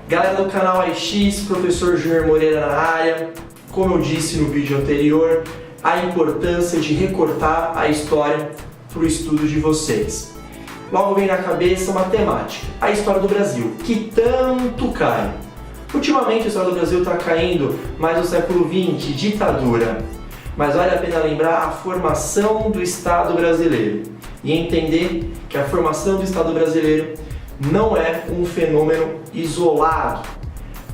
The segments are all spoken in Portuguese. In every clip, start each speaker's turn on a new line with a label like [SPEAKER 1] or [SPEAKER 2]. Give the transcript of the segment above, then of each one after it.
[SPEAKER 1] Galera do canal AIX, professor Júnior Moreira na área. Como eu disse no vídeo anterior, a importância de recortar a história para o estudo de vocês. Logo vem na cabeça uma temática, a história do Brasil, que tanto cai. Ultimamente a história do Brasil está caindo mais no século XX, ditadura. Mas vale a pena lembrar a formação do Estado brasileiro e entender que a formação do Estado brasileiro não é um fenômeno isolado.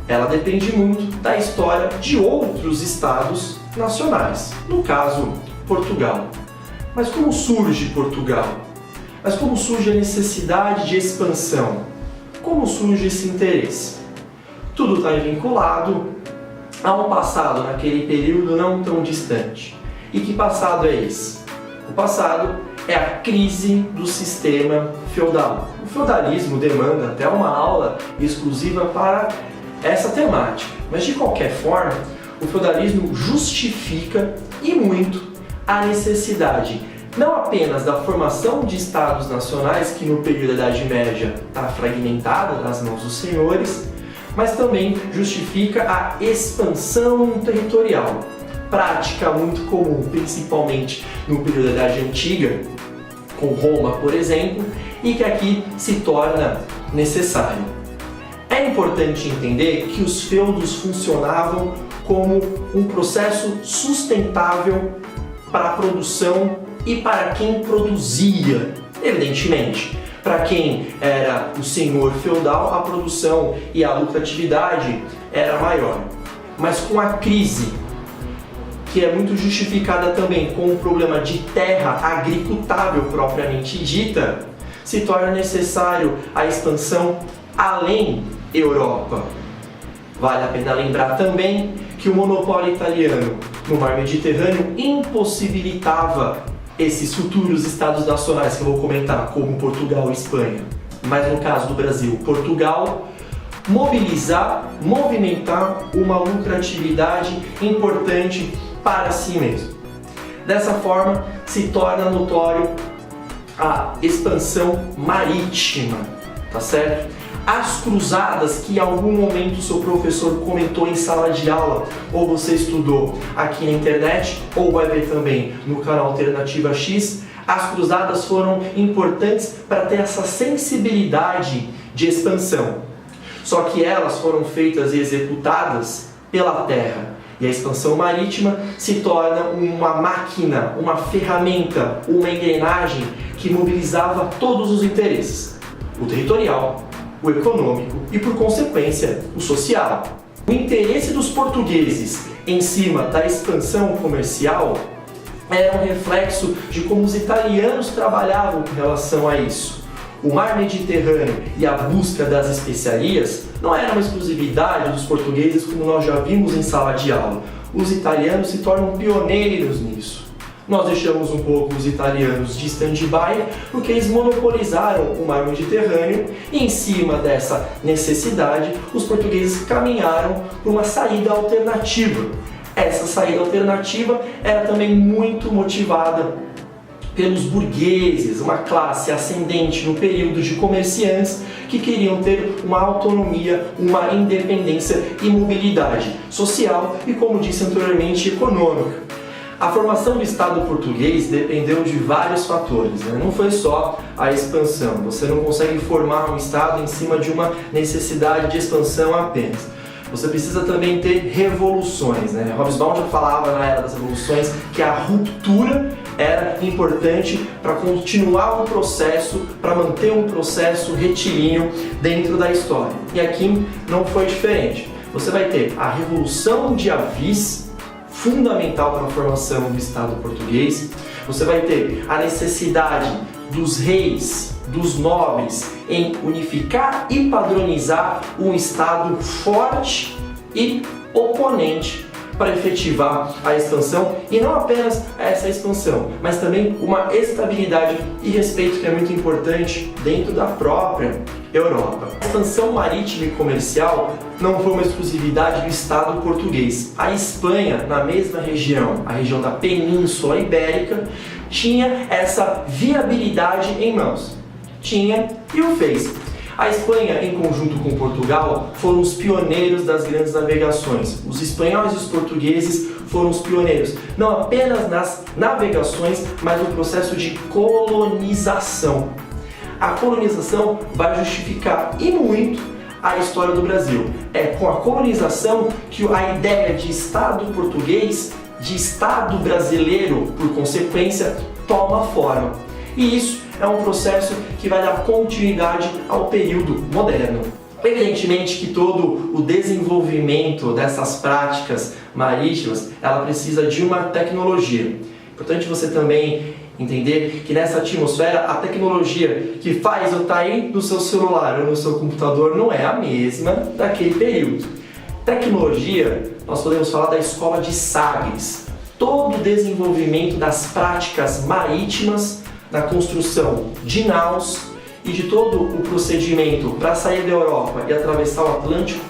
[SPEAKER 1] Ela depende muito da história de outros estados nacionais, no caso, Portugal. Mas como surge Portugal? Mas como surge a necessidade de expansão? Como surge esse interesse? Tudo está vinculado a um passado naquele período não tão distante. E que passado é esse? O passado é a crise do sistema feudal. O feudalismo demanda até uma aula exclusiva para essa temática. Mas de qualquer forma, o feudalismo justifica e muito a necessidade não apenas da formação de estados nacionais, que no período da Idade Média está fragmentada nas mãos dos senhores, mas também justifica a expansão territorial, prática muito comum, principalmente no período da Idade Antiga, com Roma, por exemplo, e que aqui se torna necessário. É importante entender que os feudos funcionavam como um processo sustentável para a produção e para quem produzia, evidentemente. Para quem era o senhor feudal, a produção e a lucratividade era maior. Mas com a crise, que é muito justificada também com o problema de terra agricultável propriamente dita, se torna necessário a expansão além Europa. Vale a pena lembrar também que o monopólio italiano no mar Mediterrâneo impossibilitava esses futuros estados nacionais que eu vou comentar, como Portugal e Espanha. Mas no caso do Brasil, Portugal, movimentar uma lucratividade importante para si mesmo. Dessa forma, se torna notório a expansão marítima, tá certo? As cruzadas que em algum momento o seu professor comentou em sala de aula, ou você estudou aqui na internet, ou vai ver também no canal Alternativa X, as cruzadas foram importantes para ter essa sensibilidade de expansão. Só que elas foram feitas e executadas pela terra. E a expansão marítima se torna uma máquina, uma ferramenta, uma engrenagem que mobilizava todos os interesses: o territorial, o econômico e, por consequência, o social. O interesse dos portugueses em cima da expansão comercial era um reflexo de como os italianos trabalhavam com relação a isso. O mar Mediterrâneo e a busca das especiarias não era uma exclusividade dos portugueses, como nós já vimos em sala de aula. Os italianos se tornam pioneiros nisso. Nós deixamos um pouco os italianos de stand-by porque eles monopolizaram o mar Mediterrâneo e, em cima dessa necessidade, os portugueses caminharam por uma saída alternativa. Essa saída alternativa era também muito motivada pelos burgueses, uma classe ascendente no período de comerciantes que queriam ter uma autonomia, uma independência e mobilidade social e, como disse anteriormente, econômica. A formação do Estado português dependeu de vários fatores, né? Não foi só a expansão. Você não consegue formar um Estado em cima de uma necessidade de expansão apenas. Você precisa também ter revoluções, né? Hobsbawm já falava na Era das Revoluções que a ruptura era importante para continuar um processo, para manter um processo retilíneo dentro da história. E aqui não foi diferente. Você vai ter a Revolução de Avis, fundamental para a formação do Estado português. Você vai ter a necessidade dos reis, dos nobres, em unificar e padronizar um Estado forte e oponente para efetivar a expansão, e não apenas essa expansão, mas também uma estabilidade e respeito que é muito importante dentro da própria Europa. A expansão marítima e comercial não foi uma exclusividade do Estado português. A Espanha, na mesma região, a região da Península Ibérica, tinha essa viabilidade em mãos. Tinha e o fez. A Espanha, em conjunto com Portugal, foram os pioneiros das grandes navegações. Os espanhóis e os portugueses foram os pioneiros, não apenas nas navegações, mas no processo de colonização. A colonização vai justificar e muito a história do Brasil. É com a colonização que a ideia de Estado português, de Estado brasileiro, por consequência, toma forma. E isso é um processo que vai dar continuidade ao período moderno. Evidentemente que todo o desenvolvimento dessas práticas marítimas, ela precisa de uma tecnologia. Importante você também entender que nessa atmosfera a tecnologia que faz eu estar aí no seu celular ou no seu computador não é a mesma daquele período. Tecnologia, nós podemos falar da escola de Sagres. Todo o desenvolvimento das práticas marítimas, na construção de naus e de todo o procedimento para sair da Europa e atravessar o Atlântico,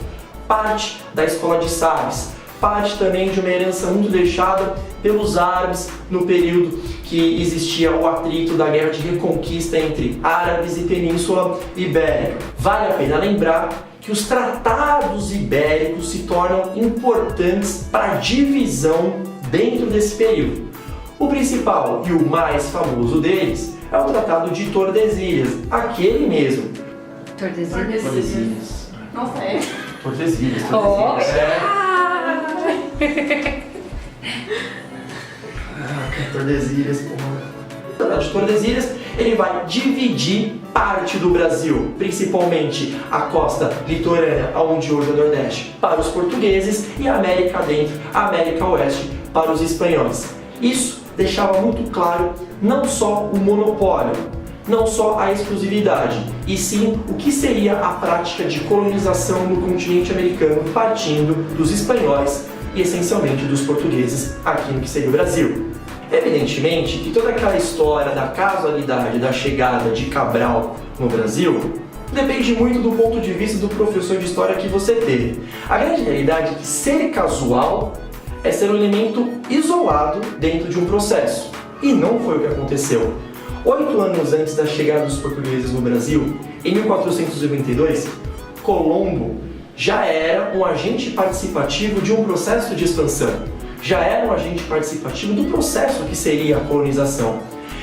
[SPEAKER 1] parte da escola de Sagres, parte também de uma herança muito deixada pelos árabes no período que existia o atrito da guerra de reconquista entre árabes e Península Ibérica. Vale a pena lembrar que os tratados ibéricos se tornam importantes para a divisão dentro desse período. O principal e o mais famoso deles é o Tratado de Tordesilhas, aquele mesmo.
[SPEAKER 2] Tordesilhas? Nossa, é?
[SPEAKER 1] Tordesilhas.
[SPEAKER 2] Oh.
[SPEAKER 1] Tordesilhas, porra. O Tratado de Tordesilhas, ele vai dividir parte do Brasil, principalmente a costa litorânea, onde hoje é o Nordeste, para os portugueses e a América dentro, a América Oeste, para os espanhóis. Isso deixava muito claro não só o monopólio, não só a exclusividade, e sim o que seria a prática de colonização no continente americano partindo dos espanhóis e essencialmente dos portugueses aqui no que seria o Brasil. Evidentemente que toda aquela história da casualidade da chegada de Cabral no Brasil depende muito do ponto de vista do professor de história que você teve. A grande realidade é que ser casual é ser um elemento isolado dentro de um processo. E não foi o que aconteceu. 8 anos antes da chegada dos portugueses no Brasil, em 1492, Colombo já era um agente participativo de um processo de expansão. Já era um agente participativo do processo que seria a colonização.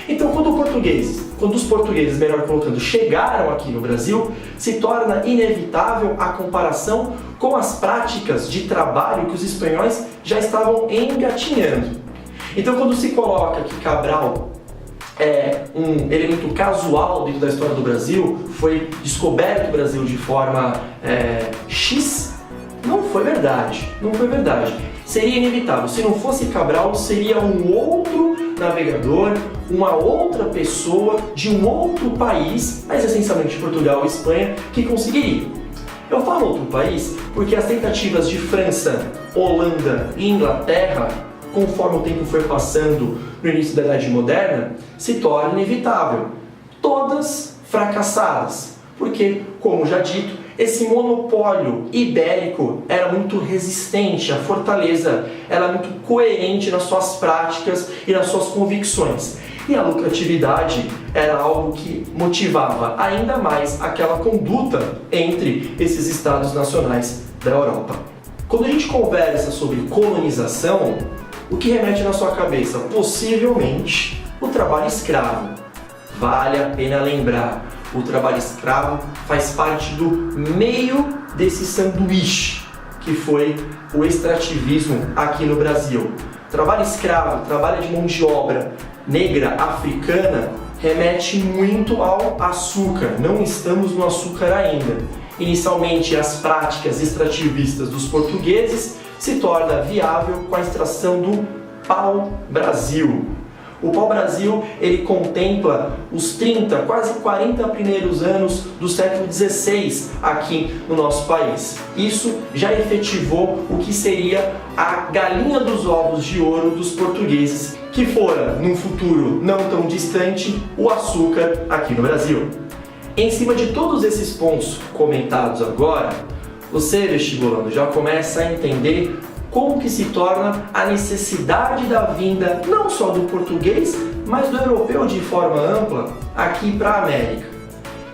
[SPEAKER 1] Então, quando os portugueses, melhor colocando, chegaram aqui no Brasil, se torna inevitável a comparação com as práticas de trabalho que os espanhóis já estavam engatinhando. Então, quando se coloca que Cabral é um elemento casual dentro da história do Brasil, foi descoberto o Brasil de forma X, não foi verdade, não foi verdade. Seria inevitável. Se não fosse Cabral, seria um outro navegador, uma outra pessoa de um outro país, mas essencialmente Portugal e Espanha, que conseguiria. Eu falo outro país porque as tentativas de França, Holanda e Inglaterra, conforme o tempo foi passando no início da Idade Moderna, se torna inevitável. Todas fracassadas, porque, como já dito, esse monopólio ibérico era muito resistente, a fortaleza era muito coerente nas suas práticas e nas suas convicções. E a lucratividade era algo que motivava ainda mais aquela conduta entre esses estados nacionais da Europa. Quando a gente conversa sobre colonização, o que remete na sua cabeça? Possivelmente o trabalho escravo. Vale a pena lembrar, o trabalho escravo faz parte do meio desse sanduíche que foi o extrativismo aqui no Brasil. Trabalho escravo, trabalho de mão de obra negra, africana, remete muito ao açúcar. Não estamos no açúcar ainda. Inicialmente, as práticas extrativistas dos portugueses se torna viável com a extração do pau-brasil. O pau-brasil, ele contempla os 30, quase 40 primeiros anos do século XVI aqui no nosso país. Isso já efetivou o que seria a galinha dos ovos de ouro dos portugueses, que fora, num futuro não tão distante, o açúcar aqui no Brasil. Em cima de todos esses pontos comentados agora, você, vestibulando, já começa a entender como que se torna a necessidade da vinda não só do português, mas do europeu de forma ampla aqui para a América.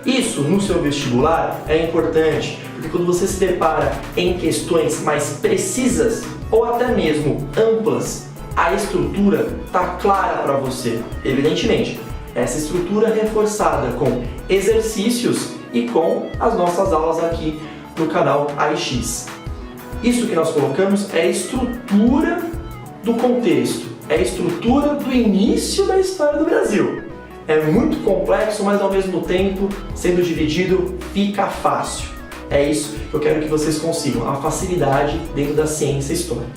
[SPEAKER 1] Isso no seu vestibular é importante, porque quando você se depara em questões mais precisas ou até mesmo amplas, a estrutura está clara para você. Evidentemente, essa estrutura reforçada com exercícios e com as nossas aulas aqui no canal AIX. Isso que nós colocamos é a estrutura do contexto, é a estrutura do início da história do Brasil. É muito complexo, mas ao mesmo tempo, sendo dividido, fica fácil. É isso que eu quero que vocês consigam, a facilidade dentro da ciência e história.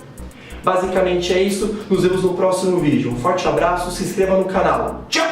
[SPEAKER 1] Basicamente é isso, nos vemos no próximo vídeo. Um forte abraço, se inscreva no canal. Tchau!